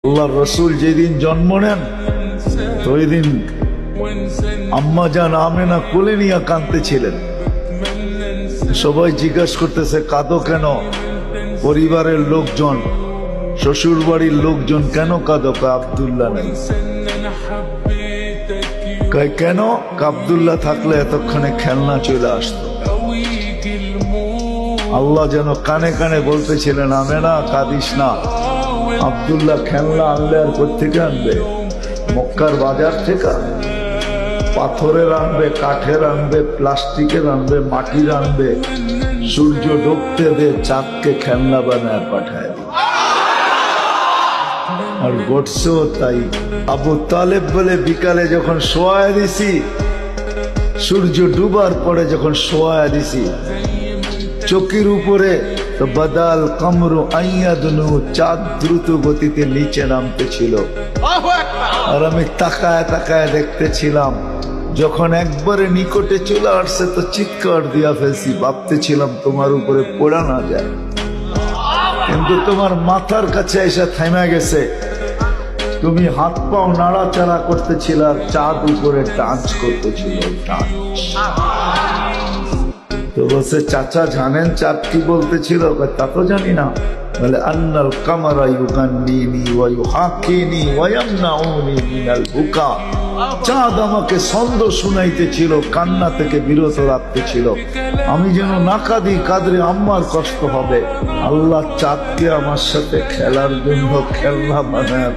আল্লাহর রসুল যেদিন জন্ম নেন তো ওই দিন আম্মা জান আমেনা কোলে নিয়ে কাঁদতেছিলেন। সবাই জিজ্ঞাসা করতেছে কাঁদো কেন? পরিবারের লোকজন, শ্বশুর বাড়ির লোকজন কেন কাঁদো? আব্দুল্লাহ নাই। কেন? আব্দুল্লাহ থাকলে এতক্ষণে খেলনা চলে আসতো। আল্লাহ যেন কানে কানে বলতেছিলেন আমেনা কাঁদিস না, আব্দুল্লাহ খেলনা আনলে আর কোত্থেকে আনবে? মক্কার বাজার থেকে পাথরের আনবে, কাঠের আনবে, প্লাস্টিকের আনবে, মাটির আনবে। সূর্য ডুবতে দে, চাঁদকে খেলনা বানায় পাঠায়। আর ঘটছেও তাই। আবু তালেব বলে বিকালে যখন শোয়া দিছি, সূর্য ডুবার পরে যখন শোয়া দিছি, চকির উপরে তো বাদাল কামরু আইয়াদনু, চাঁদ দ্রুত গতিতে নিচে নামতেছিল। আর আমি তাকায় তাকায় দেখতেছিলাম। যখন একবারে নিকটে চলে আসছে তো চিৎকার দিয়া ফেলছি, ভাবতেছিলাম তোমার উপরে পড়া না যায়, কিন্তু তোমার মাথার কাছে এসে থেমে গেছে। তুমি হাত পাও নাড়াচাড়া করতেছিল আর চাঁদ উপরে ডান্স করতেছিল। তো বলছে চাচা জানেন চাঁদ কি বলতেছিল? তা তো জানি না। বলে আন্নাল কামারা ইউগান্নিনি ওয়া ইউহাকিনি ওয়া ইয়ামনাউনি মিনাল বুকা। চাঁদ আমাকে ছন্দ শুনাইতেছিল, কান্না থেকে বিরত রাখতেছিল। আমি যেন না কাঁদি, কাঁদলে আম্মার কষ্ট হবে। আল্লাহ চাঁদকে আমার সাথে খেলার জন্য খেলনা বানায়